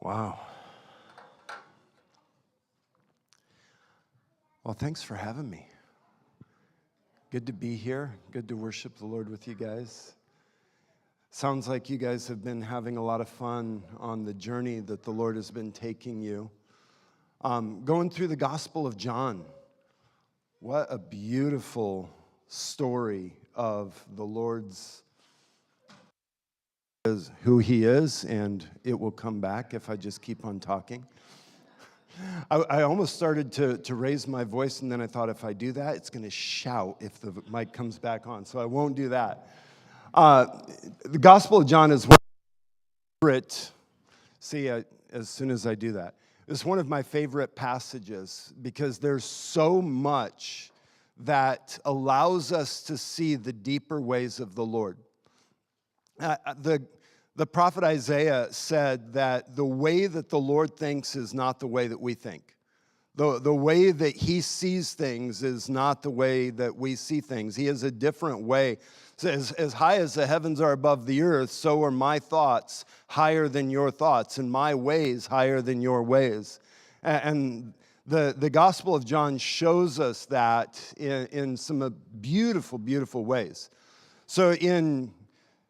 Wow. Well, thanks for having me. Good to be here. Good to worship the Lord with you guys. Sounds like you guys have been having a lot of fun on the journey that the Lord has been taking you. Going through the Gospel of John. What a beautiful story of the Lord's who he is, and it will come back if I just keep on talking. I almost started to raise my voice, and then I thought if I do that, it's going to shout if the mic comes back on, so I won't do that. The Gospel of John is one of my favorite. See, as soon as I do that, it's one of my favorite passages because there's so much that allows us to see the deeper ways of the Lord. The prophet Isaiah said that the way that the Lord thinks is not the way that we think. The way that he sees things is not the way that we see things. He has a different way. So as high as the heavens are above the earth, so are my thoughts higher than your thoughts, and my ways higher than your ways. And the Gospel of John shows us that in some beautiful, beautiful ways. So in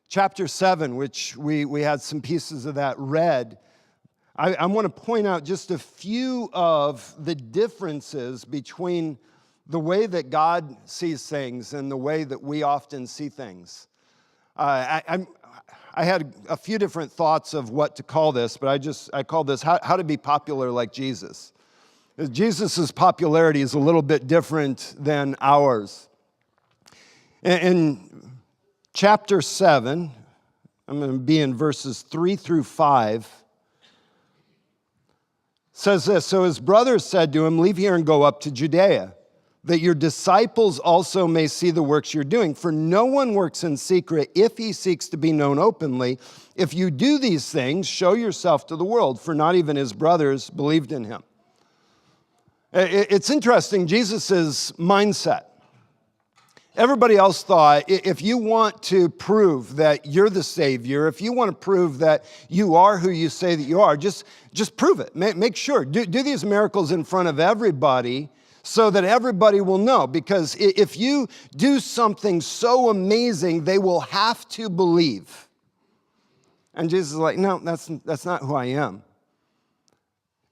Chapter 7, which we had some pieces of that read, I want to point out just a few of the differences between the way that God sees things and the way that we often see things. I had a few different thoughts of what to call this, but I called this how to be popular like Jesus. Jesus' popularity is a little bit different than ours. In Chapter 7, I'm going to be in verses 3 through 5, says this, "So his brothers said to him, 'Leave here and go up to Judea, that your disciples also may see the works you're doing. For no one works in secret if he seeks to be known openly. If you do these things, show yourself to the world,' for not even his brothers believed in him." It's interesting, Jesus' mindset. Everybody else thought, if you want to prove that you're the Savior, if you want to prove that you are who you say that you are, just prove it. Make sure. Do these miracles in front of everybody so that everybody will know. Because if you do something so amazing, they will have to believe. And Jesus is like, no, that's not who I am.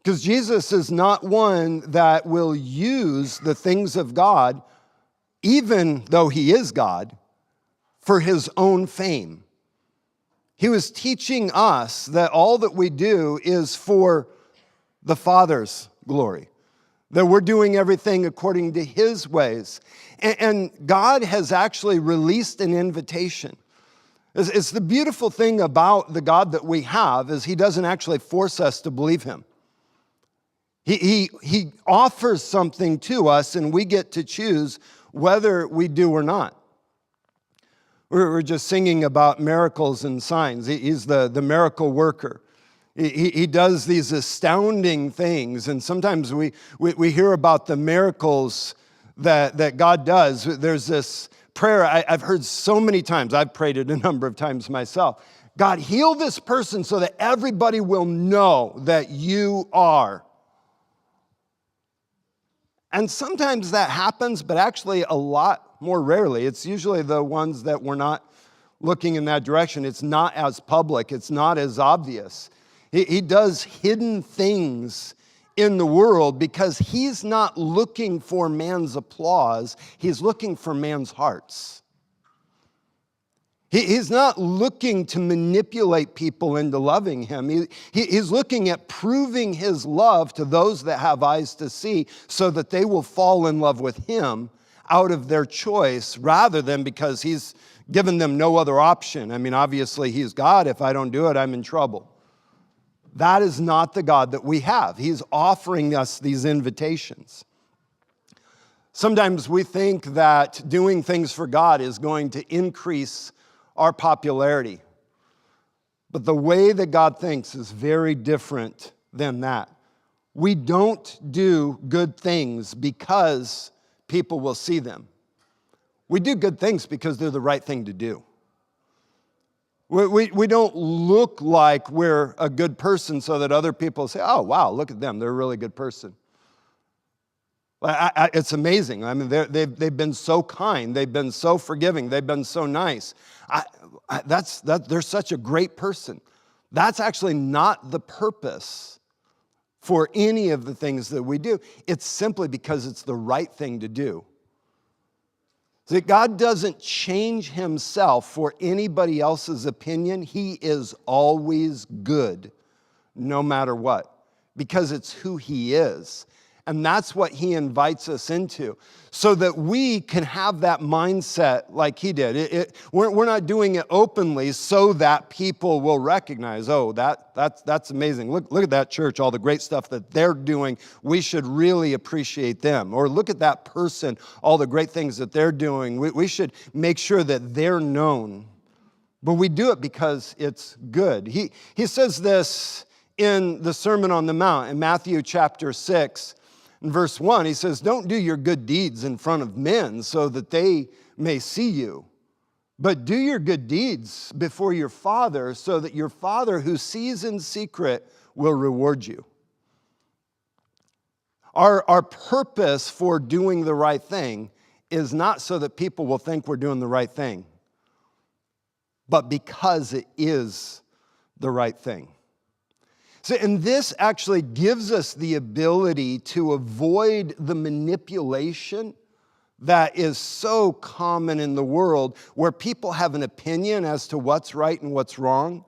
Because Jesus is not one that will use the things of God, even though he is God, for his own fame. He was teaching us that all that we do is for the Father's glory, that we're doing everything according to his ways. And God has actually released an invitation. It's the beautiful thing about the God that we have is he doesn't actually force us to believe him. He offers something to us, and we get to choose whether we do or not. We're just singing about miracles and signs. He's the miracle worker. He does these astounding things, and sometimes we hear about the miracles that God does. There's this prayer I've heard so many times. I've prayed it a number of times myself. God, heal this person so that everybody will know that you are. And sometimes that happens, but actually a lot more rarely. It's usually the ones that we're not looking in that direction. It's not as public. It's not as obvious. He does hidden things in the world because he's not looking for man's applause. He's looking for man's hearts. He's not looking to manipulate people into loving him. He's looking at proving his love to those that have eyes to see so that they will fall in love with him out of their choice rather than because he's given them no other option. I mean, obviously he's God. If I don't do it, I'm in trouble. That is not the God that we have. He's offering us these invitations. Sometimes we think that doing things for God is going to increase our popularity. But the way that God thinks is very different than that. We don't do good things because people will see them. We do good things because they're the right thing to do. We don't look like we're a good person so that other people say, oh, wow, look at them. They're a really good person. It's amazing. I mean, they've been so kind. They've been so forgiving. They've been so nice. They're such a great person. That's actually not the purpose for any of the things that we do. It's simply because it's the right thing to do. See, God doesn't change himself for anybody else's opinion. He is always good, no matter what, because it's who he is. And that's what he invites us into, so that we can have that mindset like he did. We're not doing it openly so that people will recognize, oh, that's amazing. Look at that church, all the great stuff that they're doing. We should really appreciate them. Or look at that person, all the great things that they're doing. We should make sure that they're known. But we do it because it's good. He says this in the Sermon on the Mount in Matthew chapter 6. In verse 1, he says, don't do your good deeds in front of men so that they may see you, but do your good deeds before your Father so that your Father who sees in secret will reward you. Our purpose for doing the right thing is not so that people will think we're doing the right thing, but because it is the right thing. So, and this actually gives us the ability to avoid the manipulation that is so common in the world, where people have an opinion as to what's right and what's wrong,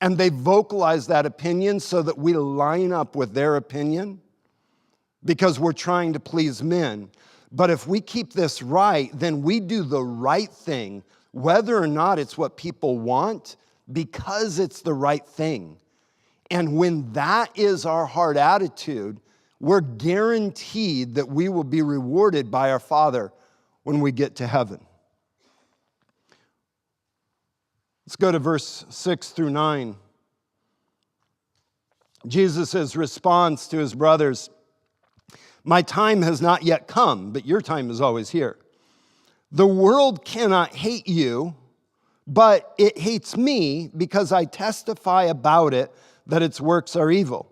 and they vocalize that opinion so that we line up with their opinion because we're trying to please men. But if we keep this right, then we do the right thing, whether or not it's what people want, because it's the right thing. And when that is our heart attitude, we're guaranteed that we will be rewarded by our Father when we get to heaven. Let's go to verse 6 through 9. Jesus' response to his brothers, my time has not yet come, but your time is always here. The world cannot hate you, but it hates me because I testify about it that its works are evil.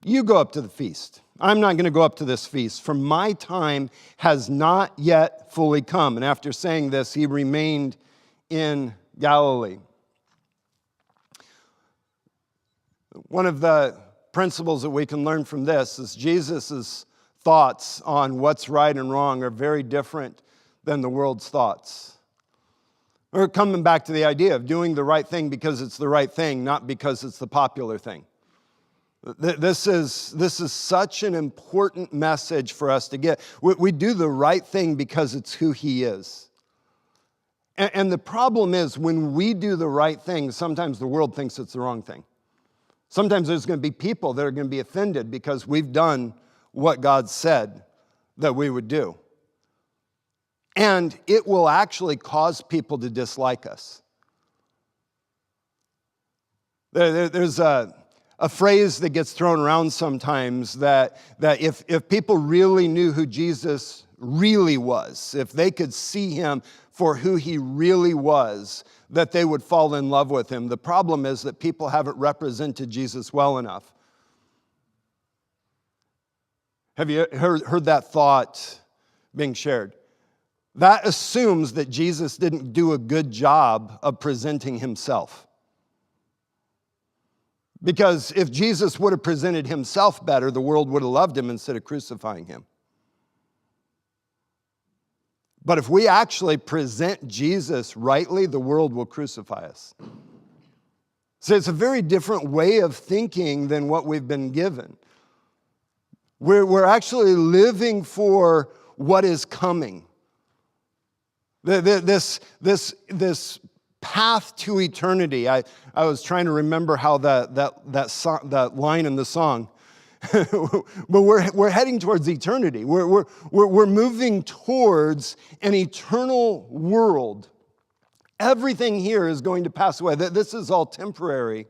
You go up to the feast. I'm not going to go up to this feast, for my time has not yet fully come. And after saying this, he remained in Galilee. One of the principles that we can learn from this is Jesus' thoughts on what's right and wrong are very different than the world's thoughts. We're coming back to the idea of doing the right thing because it's the right thing, not because it's the popular thing. This is such an important message for us to get. We do the right thing because it's who he is. And the problem is, when we do the right thing, sometimes the world thinks it's the wrong thing. Sometimes there's going to be people that are going to be offended because we've done what God said that we would do. And it will actually cause people to dislike us. There's a phrase that gets thrown around sometimes that if people really knew who Jesus really was, if they could see him for who he really was, that they would fall in love with him. The problem is that people haven't represented Jesus well enough. Have you heard that thought being shared? That assumes that Jesus didn't do a good job of presenting himself. Because if Jesus would have presented himself better, the world would have loved him instead of crucifying him. But if we actually present Jesus rightly, the world will crucify us. So it's a very different way of thinking than what we've been given. We're actually living for what is coming. This path to eternity. I was trying to remember how that line in the song. But we're heading towards eternity. We're moving towards an eternal world. Everything here is going to pass away. This is all temporary.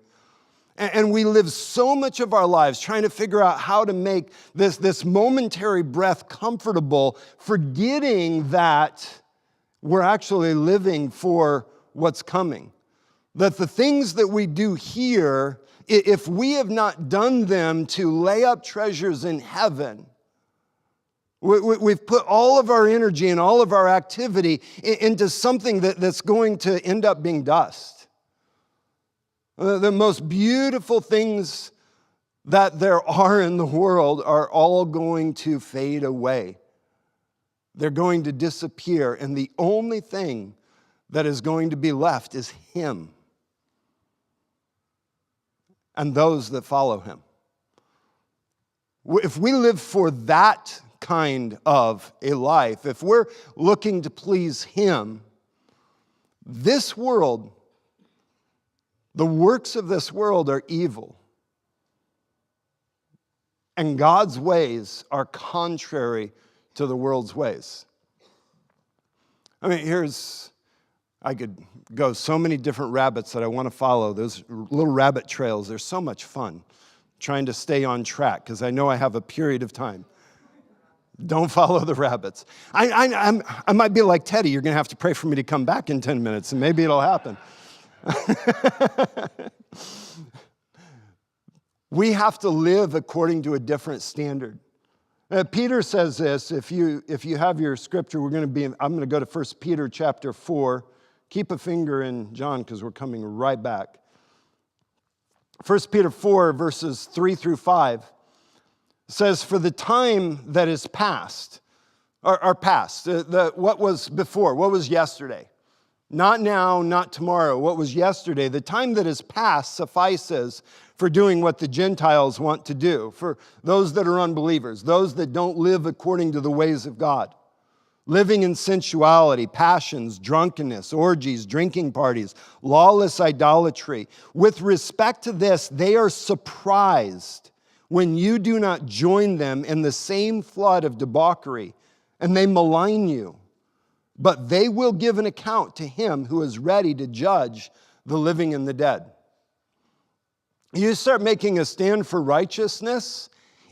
And we live so much of our lives trying to figure out how to make this momentary breath comfortable, forgetting that we're actually living for what's coming. That the things that we do here, if we have not done them to lay up treasures in heaven, we've put all of our energy and all of our activity into something that's going to end up being dust. The most beautiful things that there are in the world are all going to fade away. They're going to disappear, and the only thing that is going to be left is Him and those that follow Him. If we live for that kind of a life, if we're looking to please Him, this world, the works of this world are evil. And God's ways are contrary to the world's ways. I mean, I could go so many different rabbits that I want to follow. Those little rabbit trails, they're so much fun. Trying to stay on track because I know I have a period of time. Don't follow the rabbits. I might be like Teddy. You're going to have to pray for me to come back in 10 minutes, and maybe it'll happen. We have to live according to a different standard. Peter says this. If you have your scripture, I'm going to go to 1 Peter chapter 4. Keep a finger in John because we're coming right back. 1 Peter 4, verses 3 through 5 says, "For the time that is past, or past, what was before, what was yesterday, not now, not tomorrow, what was yesterday, the time that is past suffices for doing what the Gentiles want to do, for those that are unbelievers, those that don't live according to the ways of God. Living in sensuality, passions, drunkenness, orgies, drinking parties, lawless idolatry. With respect to this, they are surprised when you do not join them in the same flood of debauchery, and they malign you. But they will give an account to Him who is ready to judge the living and the dead." You start making a stand for righteousness,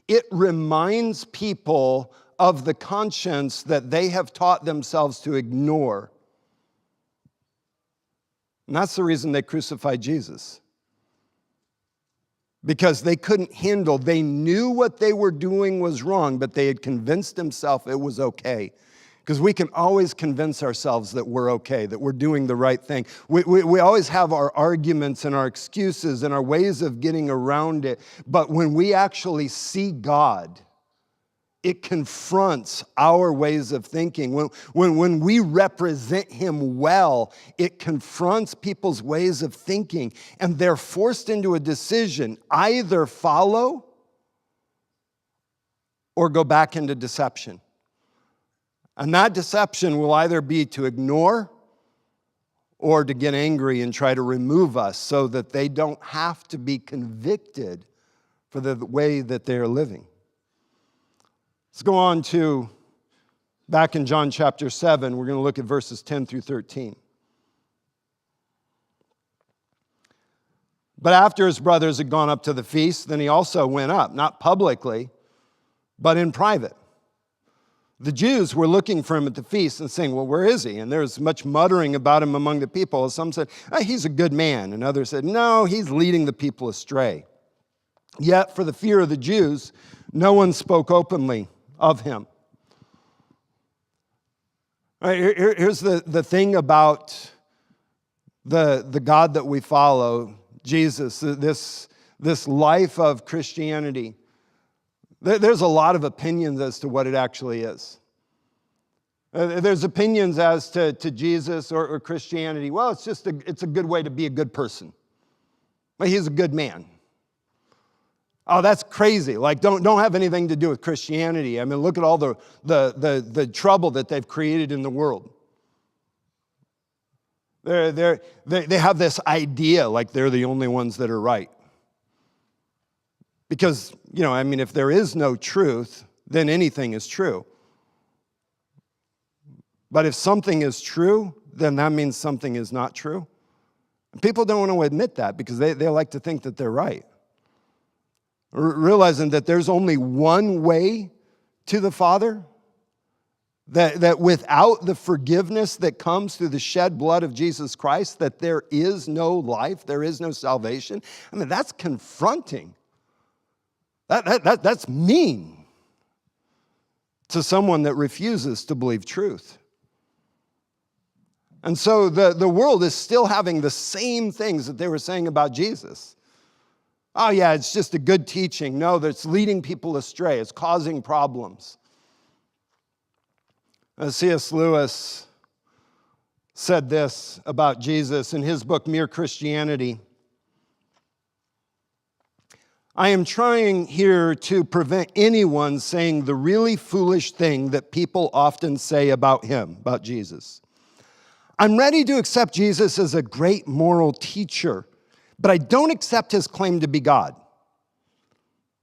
it reminds people of the conscience that they have taught themselves to ignore. And that's the reason they crucified Jesus. Because they couldn't handle, they knew what they were doing was wrong, but they had convinced themselves it was okay. Because we can always convince ourselves that we're okay, that we're doing the right thing. We always have our arguments and our excuses and our ways of getting around it. But when we actually see God, it confronts our ways of thinking. When we represent Him well, it confronts people's ways of thinking. And they're forced into a decision, either follow or go back into deception. And that deception will either be to ignore or to get angry and try to remove us so that they don't have to be convicted for the way that they're living. Let's go on to back in John chapter 7. We're going to look at verses 10 through 13. "But after his brothers had gone up to the feast, then he also went up, not publicly, but in private. The Jews were looking for him at the feast and saying, 'Well, where is he?' And there was much muttering about him among the people. Some said, 'He's a good man.' And others said, 'No, he's leading the people astray.' Yet for the fear of the Jews, no one spoke openly of him." All right, here's the thing about the God that we follow, Jesus, this life of Christianity. There's a lot of opinions as to what it actually is. There's opinions as to Jesus or Christianity. Well, it's a good way to be a good person. Well, he's a good man. Oh, that's crazy. Like, don't have anything to do with Christianity. I mean, look at all the trouble that they've created in the world. They have this idea like they're the only ones that are right. Because, if there is no truth, then anything is true. But if something is true, then that means something is not true. And people don't want to admit that because they like to think that they're right. Realizing that there's only one way to the Father, That without the forgiveness that comes through the shed blood of Jesus Christ, that there is no life, there is no salvation. I mean, that's confronting. That's mean to someone that refuses to believe truth. And so the world is still having the same things that they were saying about Jesus. Oh yeah, it's just a good teaching. No, that's leading people astray. It's causing problems. C.S. Lewis said this about Jesus in his book, Mere Christianity. I am trying here to prevent anyone saying the really foolish thing that people often say about him, about Jesus. I'm ready to accept Jesus as a great moral teacher, but I don't accept his claim to be God.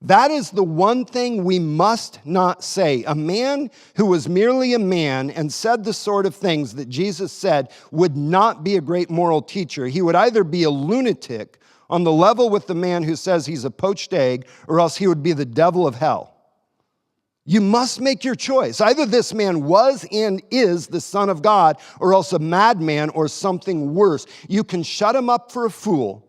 That is the one thing we must not say. A man who was merely a man and said the sort of things that Jesus said would not be a great moral teacher. He would either be a lunatic on the level with the man who says he's a poached egg, or else he would be the devil of hell. You must make your choice. Either this man was and is the Son of God, or else a madman or something worse. You can shut him up for a fool.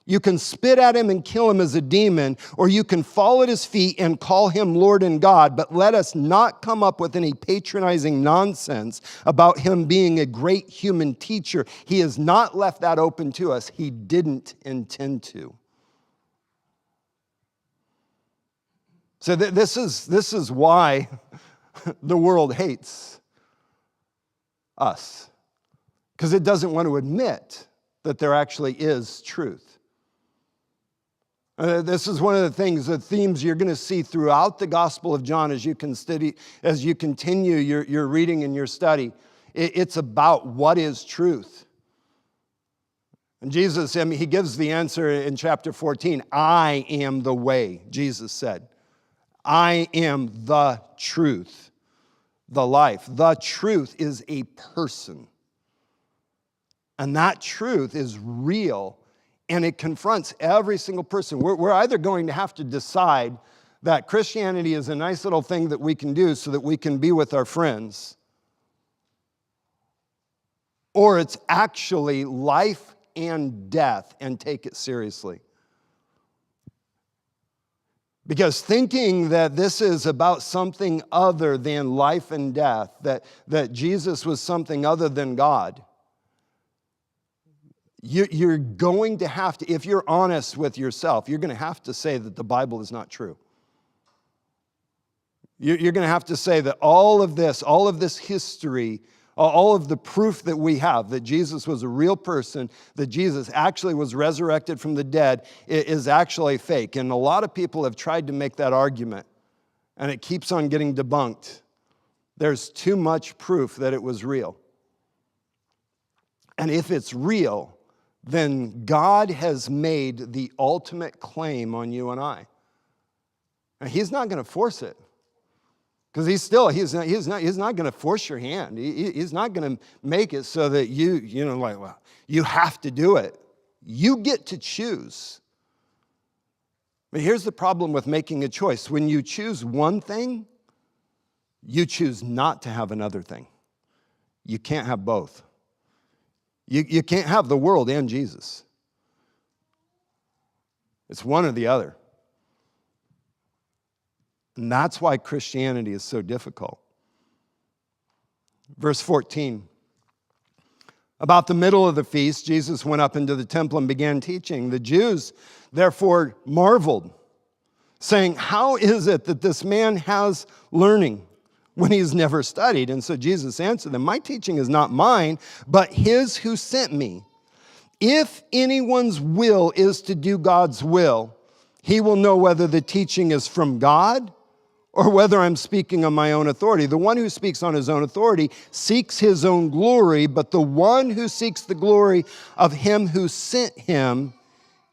You can spit at him and kill him as a demon, or you can fall at his feet and call him Lord and God. But let us not come up with any patronizing nonsense about him being a great human teacher. He has not left that open to us. He didn't intend to. So this is why the world hates us, because it doesn't want to admit that there actually is truth. This is one of the things, the themes you're going to see throughout the Gospel of John as you continue your reading and your study. It's about what is truth. And Jesus, he gives the answer in chapter 14. I am the way, Jesus said. I am the truth, the life. The truth is a person. And that truth is real. And it confronts every single person. We're either going to have to decide that Christianity is a nice little thing that we can do so that we can be with our friends, or it's actually life and death, and take it seriously. Because thinking that this is about something other than life and death, that Jesus was something other than God, you're going to have to, if you're honest with yourself, you're going to have to say that the Bible is not true. You're going to have to say that all of this history, all of the proof that we have that Jesus was a real person, that Jesus actually was resurrected from the dead, is actually fake. And a lot of people have tried to make that argument, and it keeps on getting debunked. There's too much proof that it was real. And if it's real, then God has made the ultimate claim on you and I. And he's not going to force it. Because he's not going to force your hand. He's not going to make it so that you have to do it. You get to choose. But here's the problem with making a choice. When you choose one thing, you choose not to have another thing. You can't have both. You can't have the world and Jesus. It's one or the other. And that's why Christianity is so difficult. Verse 14. About the middle of the feast, Jesus went up into the temple and began teaching. The Jews, therefore, marveled, saying, "How is it that this man has learning when he's never studied?" And so Jesus answered them, "My teaching is not mine, but his who sent me. If anyone's will is to do God's will, he will know whether the teaching is from God or whether I'm speaking on my own authority. The one who speaks on his own authority seeks his own glory, but the one who seeks the glory of him who sent him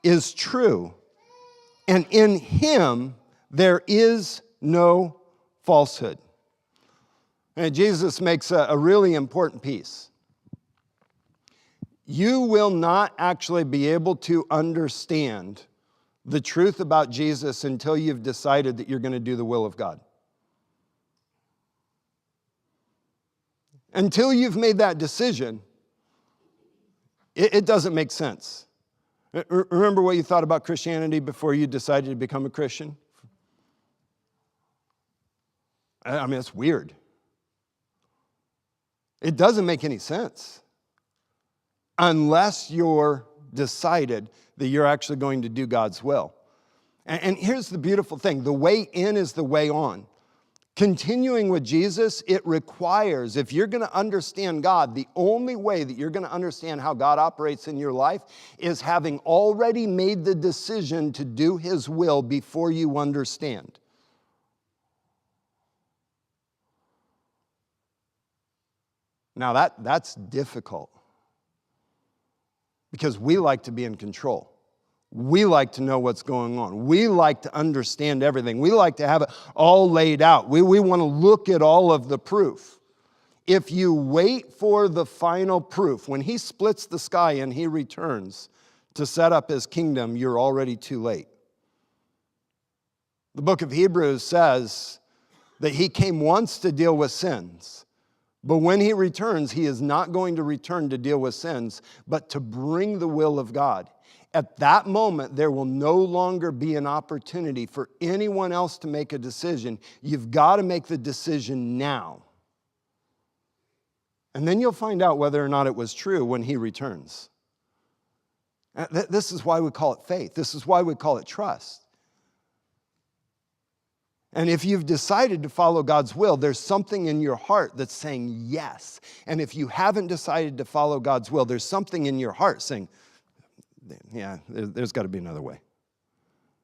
is true. And in him there is no falsehood." And Jesus makes a really important piece. You will not actually be able to understand the truth about Jesus until you've decided that you're going to do the will of God. Until you've made that decision, it doesn't make sense. Remember what you thought about Christianity before you decided to become a Christian? I mean, it's weird. It doesn't make any sense unless you're decided that you're actually going to do God's will. And here's the beautiful thing. The way in is the way on. Continuing with Jesus, it requires, if you're going to understand God, the only way that you're going to understand how God operates in your life is having already made the decision to do His will before you understand. Now that's difficult because we like to be in control. We like to know what's going on. We like to understand everything. We like to have it all laid out. We want to look at all of the proof. If you wait for the final proof, when He splits the sky and He returns to set up His kingdom, you're already too late. The book of Hebrews says that He came once to deal with sins. But when He returns, He is not going to return to deal with sins, but to bring the will of God. At that moment, there will no longer be an opportunity for anyone else to make a decision. You've got to make the decision now. And then you'll find out whether or not it was true when He returns. This is why we call it faith. This is why we call it trust. And if you've decided to follow God's will, there's something in your heart that's saying yes. And if you haven't decided to follow God's will, there's something in your heart saying, yeah, there's got to be another way.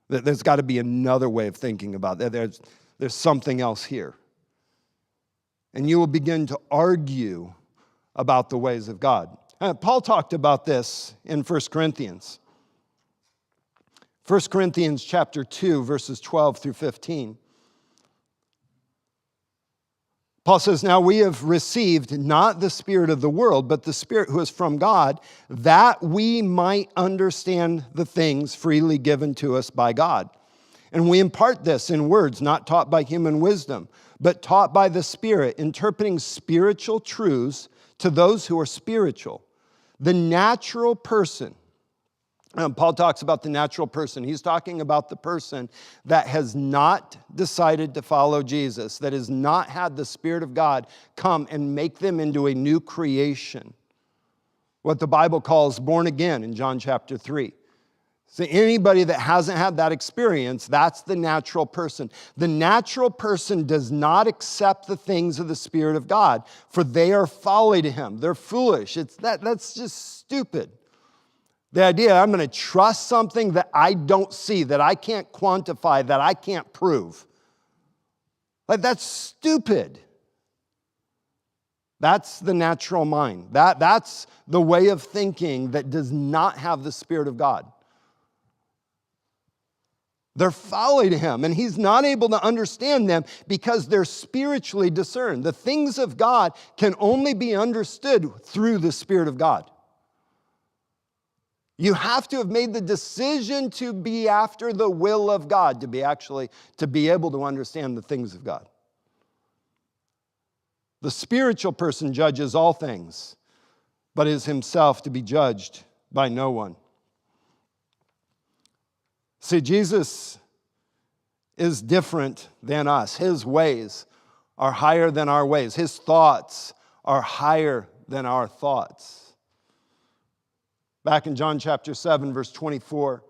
There's got to be another way of thinking about it. There's something else here. And you will begin to argue about the ways of God. Paul talked about this in 1 Corinthians. 1 Corinthians chapter 2, verses 12 through 15. Paul says, now we have received not the spirit of the world, but the Spirit who is from God, that we might understand the things freely given to us by God. And we impart this in words not taught by human wisdom, but taught by the Spirit, interpreting spiritual truths to those who are spiritual. The natural person, Paul talks about the natural person. He's talking about the person that has not decided to follow Jesus, that has not had the Spirit of God come and make them into a new creation. What the Bible calls born again in John chapter 3. So anybody that hasn't had that experience, that's the natural person. The natural person does not accept the things of the Spirit of God, for they are folly to him. They're foolish. That's just stupid. The idea, I'm going to trust something that I don't see, that I can't quantify, that I can't prove. Like, that's stupid. That's the natural mind. That's the way of thinking that does not have the Spirit of God. They're folly to him, and he's not able to understand them because they're spiritually discerned. The things of God can only be understood through the Spirit of God. You have to have made the decision to be after the will of God to be able to understand the things of God. The spiritual person judges all things, but is himself to be judged by no one. See, Jesus is different than us. His ways are higher than our ways. His thoughts are higher than our thoughts. Back in John chapter 7, verse 24,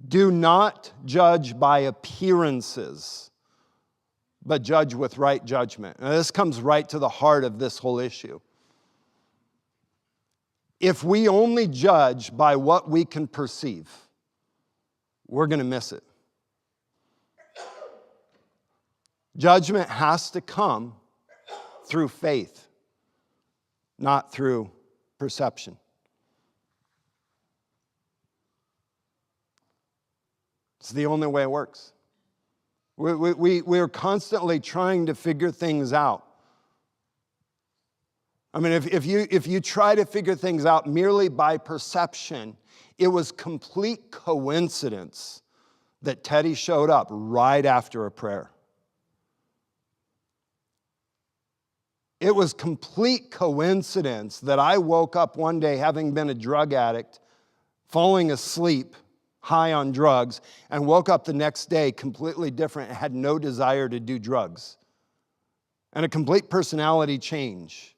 do not judge by appearances, but judge with right judgment. Now, this comes right to the heart of this whole issue. If we only judge by what we can perceive, we're going to miss it. Judgment has to come through faith, not through perception. It's the only way it works. We're constantly trying to figure things out. I mean, if you try to figure things out merely by perception, it was complete coincidence that Teddy showed up right after a prayer. It was complete coincidence that I woke up one day having been a drug addict, falling asleep, high on drugs, and woke up the next day completely different and had no desire to do drugs. And a complete personality change.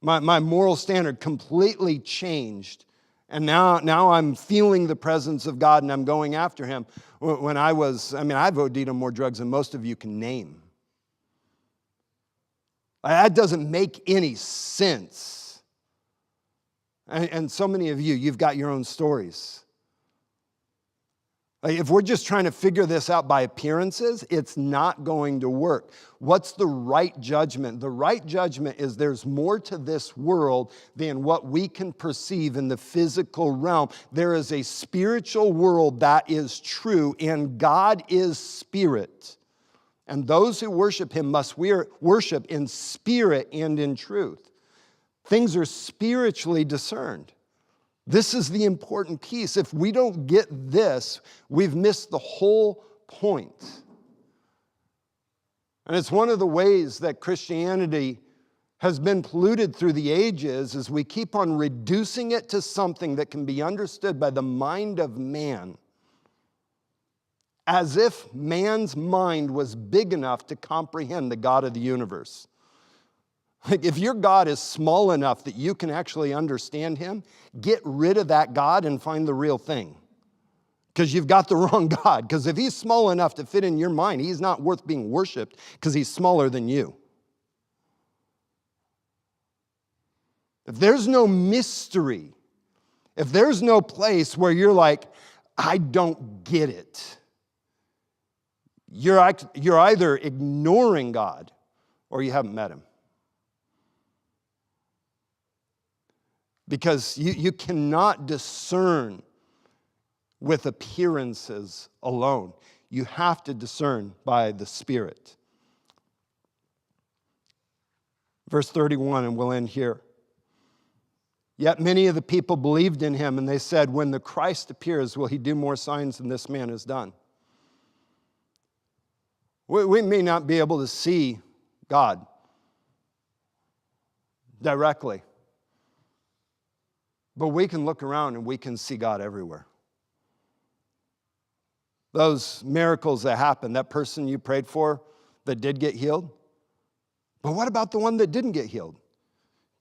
My moral standard completely changed. And now I'm feeling the presence of God and I'm going after him. When I've OD'd on more drugs than most of you can name. That doesn't make any sense. And so many of you, you've got your own stories. If we're just trying to figure this out by appearances, it's not going to work. What's the right judgment? The right judgment is there's more to this world than what we can perceive in the physical realm. There is a spiritual world that is true, and God is spirit. And those who worship him must worship in spirit and in truth. Things are spiritually discerned. This is the important piece. If we don't get this, we've missed the whole point. And it's one of the ways that Christianity has been polluted through the ages is we keep on reducing it to something that can be understood by the mind of man. As if man's mind was big enough to comprehend the God of the universe. Like if your God is small enough that you can actually understand him, get rid of that God and find the real thing. Because you've got the wrong God. Because if he's small enough to fit in your mind, he's not worth being worshiped because he's smaller than you. If there's no mystery, if there's no place where you're like, I don't get it, you're either ignoring God or you haven't met him. Because you cannot discern with appearances alone. You have to discern by the Spirit. Verse 31, and we'll end here. Yet many of the people believed in him, and they said, when the Christ appears, will he do more signs than this man has done? We may not be able to see God directly. But we can look around and we can see God everywhere. Those miracles that happened, that person you prayed for that did get healed. But what about the one that didn't get healed?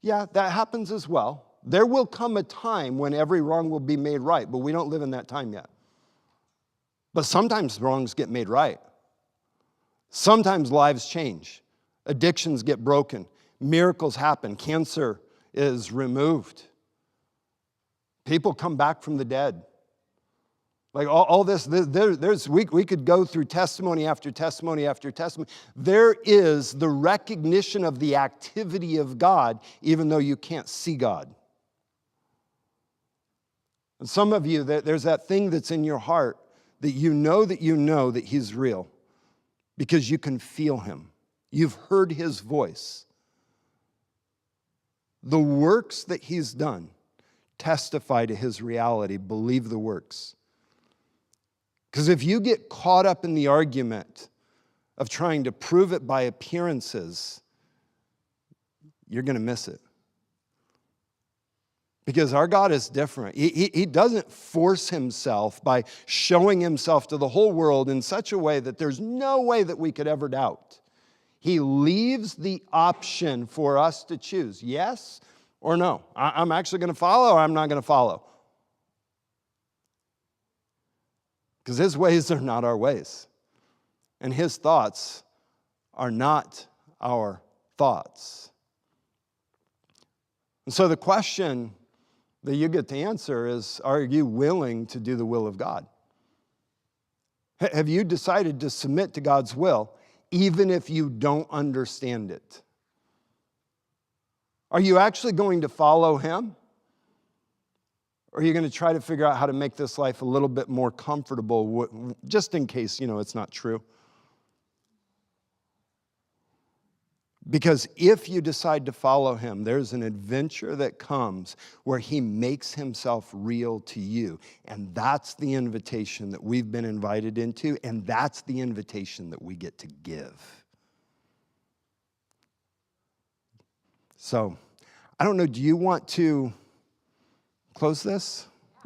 Yeah, that happens as well. There will come a time when every wrong will be made right, but we don't live in that time yet. But sometimes wrongs get made right. Sometimes lives change. Addictions get broken. Miracles happen. Cancer is removed. People come back from the dead. Like all this, we could go through testimony after testimony after testimony. There is the recognition of the activity of God, even though you can't see God. And some of you, there's that thing that's in your heart that you know that he's real because you can feel him. You've heard his voice. The works that he's done testify to his reality. Believe the works. Because if you get caught up in the argument of trying to prove it by appearances, you're going to miss it. Because our God is different. He doesn't force himself by showing himself to the whole world in such a way that there's no way that we could ever doubt. He leaves the option for us to choose, yes or no. I'm actually going to follow or I'm not going to follow. Because his ways are not our ways. And his thoughts are not our thoughts. And so the question that you get to answer is, are you willing to do the will of God? Have you decided to submit to God's will, even if you don't understand it? Are you actually going to follow him? Or are you going to try to figure out how to make this life a little bit more comfortable, just in case, it's not true? Because if you decide to follow him, there's an adventure that comes where he makes himself real to you. And that's the invitation that we've been invited into, and that's the invitation that we get to give. So, I don't know, do you want to close this?